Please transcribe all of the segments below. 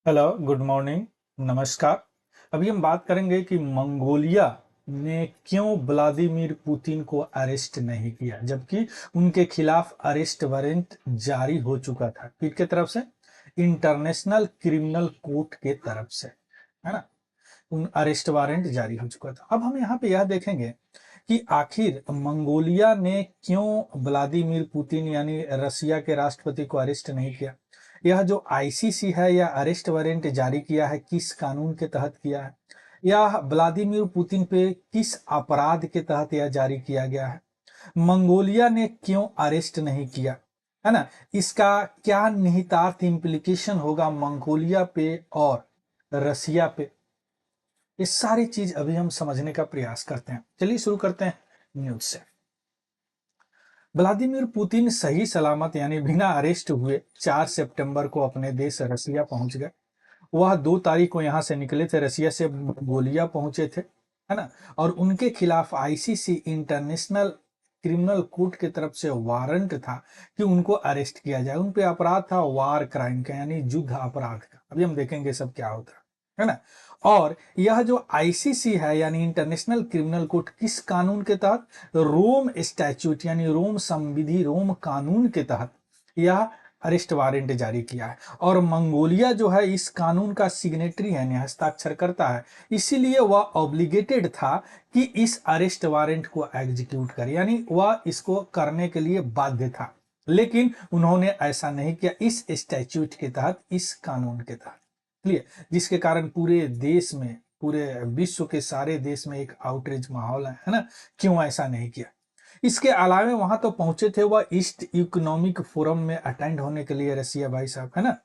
Hello, good morning, नमस्कार। अभी हम बात करेंगे कि मंगोलिया ने क्यों व्लादिमीर पुतिन को अरेस्ट नहीं किया, जबकि उनके खिलाफ अरेस्ट वारंट जारी हो चुका था। किसके तरफ से? इंटरनेशनल क्रिमिनल कोर्ट के तरफ से, है ना। उन अरेस्ट वारंट जारी हो चुका था। अब हम यहाँ पे यह देखेंगे कि आखिर मंगोलिया ने क्यों व्लादिमीर पुतिन यानी रसिया के राष्ट्रपति को अरेस्ट नहीं किया। यह जो आईसीसी है, यह अरेस्ट वारंट जारी किया है, किस कानून के तहत किया है, यह व्लादिमीर पुतिन पे किस अपराध के तहत यह जारी किया गया है, मंगोलिया ने क्यों अरेस्ट नहीं किया, है ना। इसका क्या निहितार्थ इम्प्लीकेशन होगा मंगोलिया पे और रसिया पे, ये सारी चीज अभी हम समझने का प्रयास करते हैं। चलिए शुरू करते हैं न्यूज से। व्लादिमीर पुतिन सही सलामत यानी बिना अरेस्ट हुए 4 सितंबर को अपने देश रसिया पहुंच गए। वह 2 तारीख को यहां से निकले थे, रसिया से मंगोलिया पहुंचे थे, है ना। और उनके खिलाफ आईसीसी इंटरनेशनल क्रिमिनल कोर्ट की तरफ से वारंट था कि उनको अरेस्ट किया जाए। उन पे अपराध था वार क्राइम का यानी युद्ध अपराध का। अभी हम देखेंगे सब क्या होता है ना। और यह जो आईसीसी है यानी इंटरनेशनल क्रिमिनल कोर्ट किस कानून के तहत? रोम स्टैच्यूट यानी रोम संविधि, रोम कानून के तहत यह अरेस्ट वारंट जारी किया है। और मंगोलिया जो है इस कानून का सिग्नेटरी है, हस्ताक्षर करता है, इसीलिए वह ऑब्लिगेटेड था कि इस अरेस्ट वारंट को एग्जीक्यूट करे, यानी वह इसको करने के लिए बाध्य था। लेकिन उन्होंने ऐसा नहीं किया इस स्टैच्यूट के तहत, इस कानून के तहत, इसलिए जिसके कारण पूरे देश में, पूरे विश्व के सारे देश में एक आउटरीच माहौल है ना। क्यों ऐसा नहीं किया? इसके अलावा वहां तो पहुंचे थे वह ईस्ट इकोनॉमिक फोरम में अटेंड होने के लिए, रसिया भाई साहब, है ना,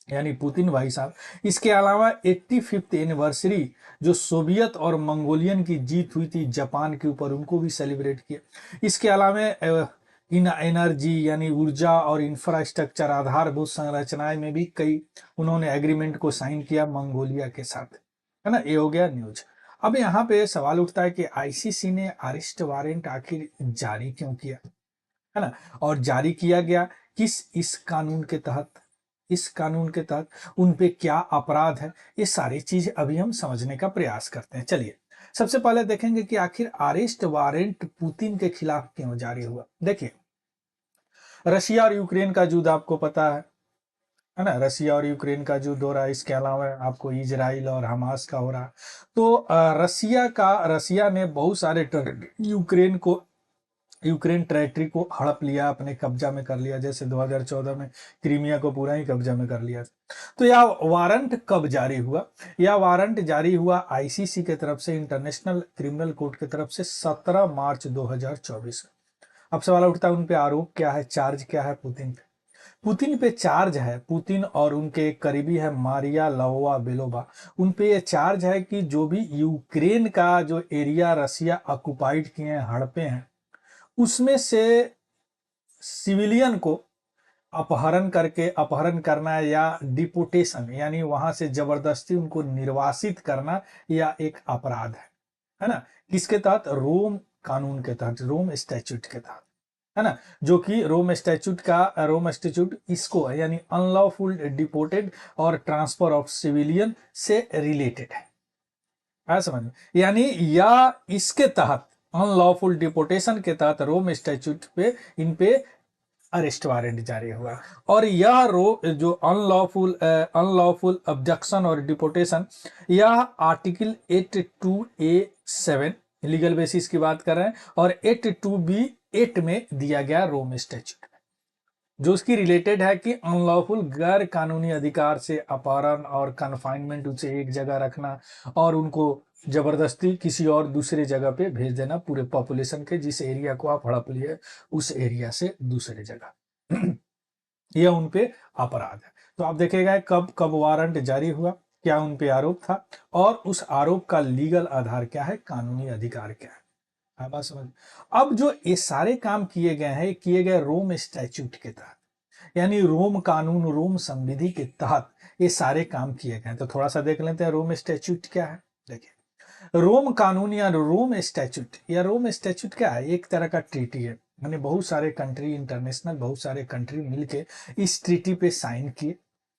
यानी पुतिन भाई साहब। इसके अलावा 85th एनिवर्सरी जो सोवियत और मंगोलियन की जीत हुई थी जापान के ऊपर, उनको भी सेलिब्रेट किया। इसके अलावा इन एनर्जी यानी ऊर्जा और इंफ्रास्ट्रक्चर, आधारभूत संरचनाएं में भी कई उन्होंने एग्रीमेंट को साइन किया मंगोलिया के साथ, है ना। ये हो गया न्यूज। अब यहाँ पे सवाल उठता है कि आईसीसी ने अरेस्ट वारंट आखिर जारी क्यों किया, है ना, और जारी किया गया इस कानून के तहत, इस कानून के तहत उन पे क्या अपराध है, ये सारी चीज अभी हम समझने का प्रयास करते हैं। चलिए सबसे पहले देखेंगे कि आखिर अरेस्ट वारंट पुतिन के खिलाफ क्यों जारी हुआ। देखिए, रशिया और यूक्रेन का युद्ध आपको पता है ना, रशिया और यूक्रेन का युद्ध हो रहा है। इसके अलावा आपको इजराइल और हमास का हो रहा है। तो रसिया ने बहुत सारे यूक्रेन को, यूक्रेन टेरिटरी को हड़प लिया, अपने कब्जा में कर लिया, जैसे 2014 में क्रीमिया को पूरा ही कब्जा में कर लिया। तो यह वारंट कब जारी हुआ? यह वारंट जारी हुआ आईसीसी के तरफ से, इंटरनेशनल क्रिमिनल कोर्ट की तरफ से 17 मार्च 2024। अब सवाल उठता है उन पे आरोप क्या है, चार्ज क्या है पुतिन पे? पुतिन पे चार्ज है, पुतिन और उनके एक करीबी है मारिया लवोवा बेलोवा, उन पे ये चार्ज है कि जो भी यूक्रेन का जो एरिया रसिया ऑक्युपाइड किए हैं, हड़पे हैं, उसमें से सिविलियन को अपहरण करना या डिपोटेशन यानी वहां से जबरदस्ती उनको निर्वासित करना, या एक अपराध है ना। किसके तहत? रोम कानून के तहत, रोम स्टैच्यूट के तहत, है ना। जो कि रोम स्टैच्यूट इसको है, यानी अनलॉफुल डिपोटेड और ट्रांसफर ऑफ सिविलियन से रिलेटेड है समझ में, यानी या इसके तहत अनलॉफुल डिपोटेशन के तहत रोम स्टैच्यूट पे इन पे अरेस्ट वारंट जारी हुआ। और यह जो अनलॉफुल अब्डक्शन और डिपोटेशन, यह आर्टिकल 82A7 लीगल बेसिस की बात कर रहे हैं, और 82B8 में दिया गया रोम स्टैच्यूट, जो उसकी रिलेटेड है कि अनलॉफुल गैर कानूनी अधिकार से अपहरण और कन्फाइनमेंट, उसे एक जगह रखना और उनको जबरदस्ती किसी और दूसरे जगह पे भेज देना, पूरे पॉपुलेशन के जिस एरिया को आप हड़प लिए उस एरिया से दूसरे जगह यह उन पे अपराध है। तो आप देखेगा कब कब वारंट जारी हुआ, क्या उन पे आरोप था, और उस आरोप का लीगल आधार क्या है, कानूनी अधिकार क्या है। हाँ बात समझ। अब जो ये सारे काम किए गए हैं, किए गए रोम स्टैच्यूट के तहत, यानी रोम कानून, रोम संविधि के तहत ये सारे काम किए गए हैं। तो थोड़ा सा देख लेते हैं रोम स्टैच्यूट क्या है। देखिए, रोम कानून या रोम स्टैच्यूट क्या है? एक तरह का ट्रीटी है, यानी बहुत सारे कंट्री, इंटरनेशनल बहुत सारे कंट्री मिलके इस ट्रीटी पे साइन किए,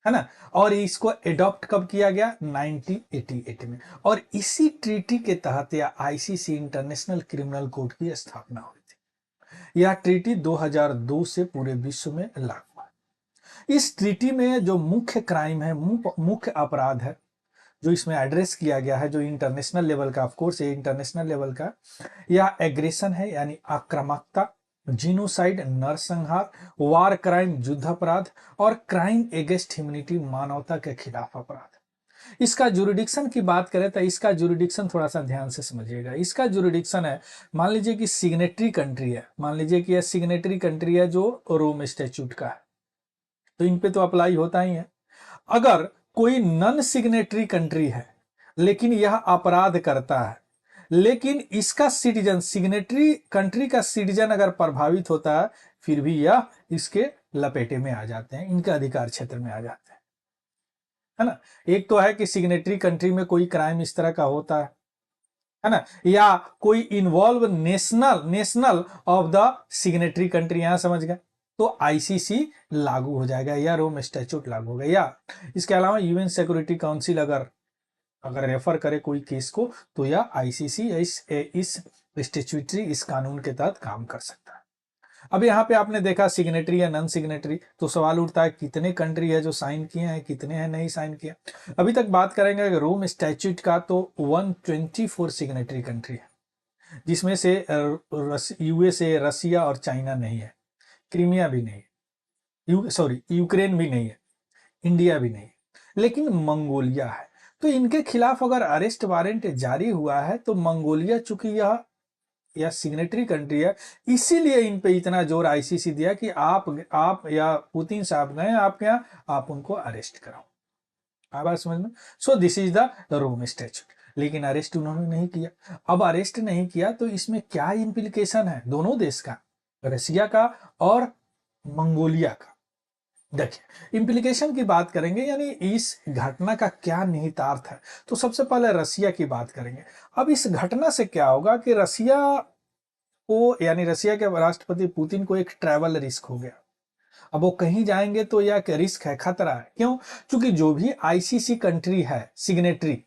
है ना। और इसको एडॉप्ट कब किया गया? 1988 में। और इसी ट्रीटी के तहत या आईसीसी इंटरनेशनल क्रिमिनल कोर्ट की स्थापना हुई थी। यह ट्रीटी 2002 से पूरे विश्व में लागू है। इस ट्रीटी में जो मुख्य क्राइम है, मुख्य अपराध है जो इसमें एड्रेस किया गया है, जो इंटरनेशनल लेवल का, ऑफ कोर्स ये इंटरनेशनल लेवल का, या एग्रेशन है यानी आक्रामकता, जीनोसाइड नरसंहार, वार क्राइम युद्ध अपराध, और क्राइम एगेंस्ट ह्यूमैनिटी मानवता के खिलाफ अपराध। इसका जुरिडिक्शन की बात करें तो इसका जुरिडिक्शन थोड़ा सा ध्यान से समझिएगा। इसका जुरिडिक्शन है, मान लीजिए कि सिग्नेटरी कंट्री है, मान लीजिए कि यह सिग्नेटरी कंट्री है जो रोम स्टैट्यूट का है, तो इन पे तो अप्लाई होता ही है। अगर कोई नॉन सिग्नेटरी कंट्री है लेकिन यह अपराध करता है, लेकिन इसका सिटीजन, सिग्नेटरी कंट्री का सिटीजन अगर प्रभावित होता है, फिर भी यह इसके लपेटे में आ जाते हैं, इनके अधिकार क्षेत्र में आ जाते हैं, है ना। एक तो है कि सिग्नेटरी कंट्री में कोई क्राइम इस तरह का होता है ना, या कोई involve national of the signatory country, यहां समझ गए, तो आईसीसी लागू हो जाएगा या रोम स्टैट्यूट लागू होगा। या इसके अलावा यूएन सिक्योरिटी काउंसिल अगर रेफर करे कोई केस को, तो यह आईसीसी इस स्टैट्यूटरी, इस कानून के तहत काम कर सकता है। अब यहाँ पे आपने देखा सिग्नेटरी या नॉन सिग्नेटरी, तो सवाल उठता है कितने कंट्री है जो साइन किए हैं, कितने हैं नहीं साइन किया। अभी तक बात करेंगे रोम स्टैट्यूट का, तो 124 सिग्नेटरी कंट्री है, जिसमें से यूएसए, रसिया और चाइना नहीं है, क्रीमिया भी नहीं है, सॉरी यूक्रेन भी नहीं है, इंडिया भी नहीं है, लेकिन मंगोलिया है। तो इनके खिलाफ अगर अरेस्ट वारंट जारी हुआ है, तो मंगोलिया चूंकि यह सिग्नेटरी कंट्री है, इसीलिए इन पे इतना जोर आईसीसी दिया कि आप या पुतिन साहब गए आपके यहाँ, आप उनको अरेस्ट कराओ। आप बात समझ में। So this is the Rome statute, लेकिन अरेस्ट उन्होंने नहीं किया। अब अरेस्ट नहीं किया तो इसमें क्या इंप्लीकेशन है दोनों देश का, रसिया का और मंगोलिया का। देखिए इंप्लीकेशन की बात करेंगे, यानी इस घटना का क्या निहितार्थ है, तो सबसे पहले रसिया की बात करेंगे। अब इस घटना से क्या होगा कि रसिया को, यानी रसिया के राष्ट्रपति पुतिन को एक ट्रैवल रिस्क हो गया। अब वो कहीं जाएंगे तो यह रिस्क है, खतरा है। क्यों? क्योंकि जो भी आईसीसी कंट्री है सिग्नेटरी,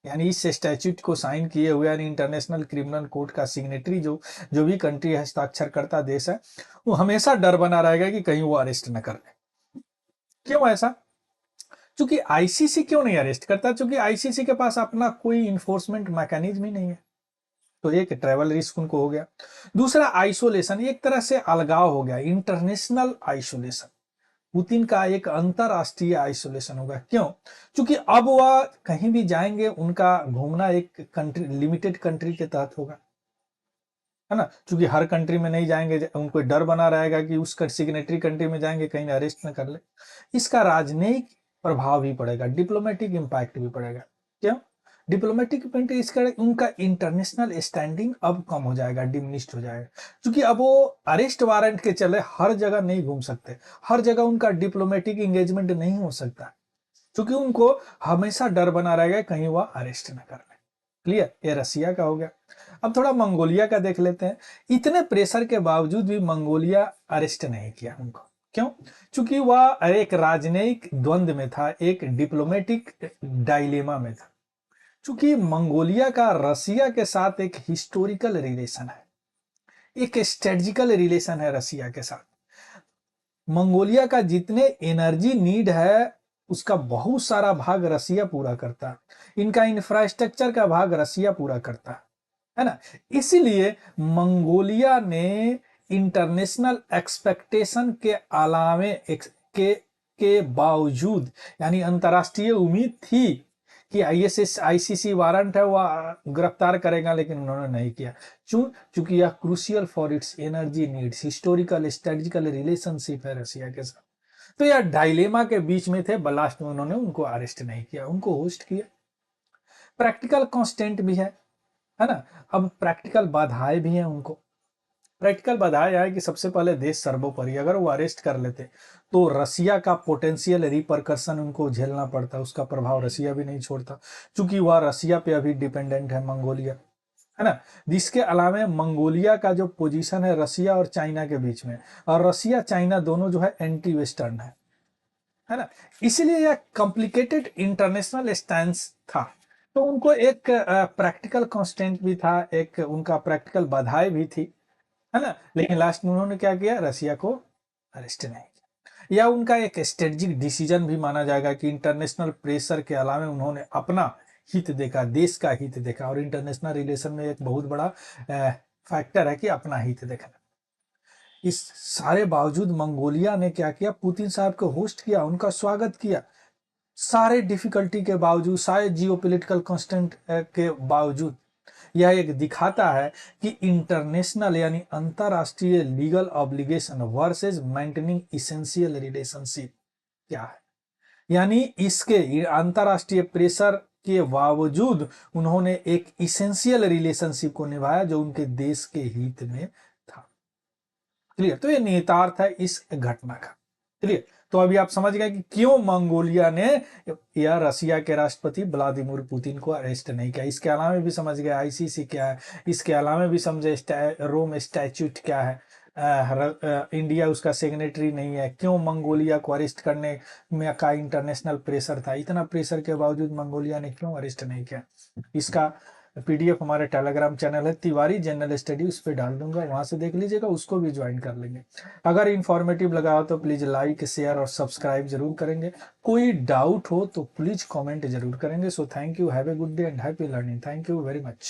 यानी इस स्टैट्यूट को साइन किए हुए, यानी इंटरनेशनल क्रिमिनल कोर्ट का सिग्नेटरी जो भी कंट्री है, हस्ताक्षरकर्ता देश है, वो हमेशा डर बना रहेगा कि कहीं वो अरेस्ट न कर ले। क्यों ऐसा? क्योंकि आईसीसी क्यों नहीं अरेस्ट करता? क्योंकि आईसीसी के पास अपना कोई इन्फोर्समेंट मैकेनिज्म ही नहीं है। तो एक ट्रैवल रिस्क उनको हो गया। दूसरा आइसोलेशन, एक तरह से अलगाव हो गया, इंटरनेशनल आइसोलेशन। पुतिन का एक अंतरराष्ट्रीय आइसोलेशन होगा। क्यों? क्योंकि अब वह कहीं भी जाएंगे, उनका घूमना एक कंट्री, लिमिटेड कंट्री के तहत होगा, है ना। क्योंकि हर कंट्री में नहीं जाएंगे, उनको डर बना रहेगा कि उस सिग्नेटरी कंट्री में जाएंगे कहीं अरेस्ट न कर ले। इसका राजनयिक प्रभाव भी पड़ेगा, डिप्लोमेटिक इंपैक्ट भी पड़ेगा। क्यों? डिप्लोमेटिक इम्पैक्ट इसका, उनका इंटरनेशनल स्टैंडिंग अब कम हो जाएगा, डिमिनिश्ड हो जाएगा। क्योंकि अब वो अरेस्ट वारंट के चले हर जगह नहीं घूम सकते, हर जगह उनका डिप्लोमेटिक एंगेजमेंट नहीं हो सकता, क्योंकि उनको हमेशा डर बना रहेगा कहीं वह अरेस्ट न कर ले। क्लियर? ये रसिया का हो गया। अब थोड़ा मंगोलिया का देख लेते हैं। इतने प्रेशर के बावजूद भी मंगोलिया अरेस्ट नहीं किया उनको। क्यों? क्योंकि वह एक राजनयिक द्वंद में था, एक डिप्लोमेटिक डायलेमा में था। क्योंकि मंगोलिया का रसिया के साथ एक हिस्टोरिकल रिलेशन है, एक स्ट्रेटजिकल रिलेशन है रसिया के साथ। मंगोलिया का जितने एनर्जी नीड है, उसका बहुत सारा भाग रसिया पूरा करता है, इनका इंफ्रास्ट्रक्चर का भाग रसिया पूरा करता है ना। इसीलिए मंगोलिया ने इंटरनेशनल एक्सपेक्टेशन के अलावे के बावजूद, यानी अंतरराष्ट्रीय उम्मीद थी कि आईसीसी वारंट है वह गिरफ्तार करेगा, लेकिन उन्होंने नहीं किया। क्यों? क्योंकि यह crucial for its energy needs, historical strategical relationship है रसिया के साथ। तो यह डायलेमा के बीच में थे, लास्ट में उन्होंने उनको अरेस्ट नहीं किया, उनको होस्ट किया। प्रैक्टिकल कांस्टेंट भी है ना। अब प्रैक्टिकल बाधाएं भी हैं उनको। प्रैक्टिकल बाधाएं है कि सबसे पहले देश सर्वोपरि, अगर वो अरेस्ट कर लेते तो रसिया का पोटेंशियल रिपरकशन उनको झेलना पड़ता, उसका प्रभाव रसिया भी नहीं छोड़ता, क्योंकि वह रसिया पे अभी डिपेंडेंट है मंगोलिया, है ना। जिसके अलावा मंगोलिया का जो पोजीशन है रसिया और चाइना के बीच में, और रसिया चाइना दोनों जो है एंटी वेस्टर्न है है ना। इसलिए यह कॉम्प्लिकेटेड इंटरनेशनल स्टैंस था। तो उनको एक प्रैक्टिकल कांस्टेंट भी था, एक उनका प्रैक्टिकल बाधाएं भी थी, है ना। लेकिन लास्ट में उन्होंने क्या किया, रसिया को अरेस्ट नहीं किया। या उनका एक स्ट्रेटेजिक डिसीजन भी माना जाएगा कि इंटरनेशनल प्रेशर के अलावा उन्होंने अपना हित देखा, देश का हित देखा। और इंटरनेशनल रिलेशन में एक बहुत बड़ा फैक्टर है कि अपना हित देखना। इस सारे बावजूद मंगोलिया ने क्या किया, पुतिन साहब को होस्ट किया, उनका स्वागत किया। सारे डिफिकल्टी के बावजूद, सारे जियोपॉलिटिकल कांस्टेंट के बावजूद। यह एक दिखाता है कि इंटरनेशनल यानी अंतरराष्ट्रीय legal obligation versus maintaining essential relationship क्या है। यानी इसके अंतरराष्ट्रीय प्रेशर के बावजूद उन्होंने एक इसेंशियल रिलेशनशिप को निभाया जो उनके देश के हित में था। क्लियर। तो ये निहितार्थ है इस घटना का। क्लियर। तो अभी आप समझ गए कि क्यों मंगोलिया ने या रसिया के राष्ट्रपति व्लादिमीर पुतिन को अरेस्ट नहीं किया। इसके अलावा भी समझ गए आईसीसी क्या है, इसके अलावा भी समझे रोम स्टैट्यूट क्या है, इंडिया उसका सिग्नेटरी नहीं है, क्यों मंगोलिया को अरेस्ट करने में का इंटरनेशनल प्रेशर था, इतना प्रेशर के बावजूद मंगोलिया ने क्यों अरेस्ट नहीं किया। इसका पीडीएफ हमारे टेलीग्राम चैनल है तिवारी जनरल स्टडी, उस पर डाल दूंगा, वहां से देख लीजिएगा, उसको भी ज्वाइन कर लेंगे। अगर इंफॉर्मेटिव लगा हो तो प्लीज लाइक शेयर और सब्सक्राइब जरूर करेंगे। कोई डाउट हो तो प्लीज कमेंट जरूर करेंगे। So thank you, have a good day and happy learning. Thank you very much.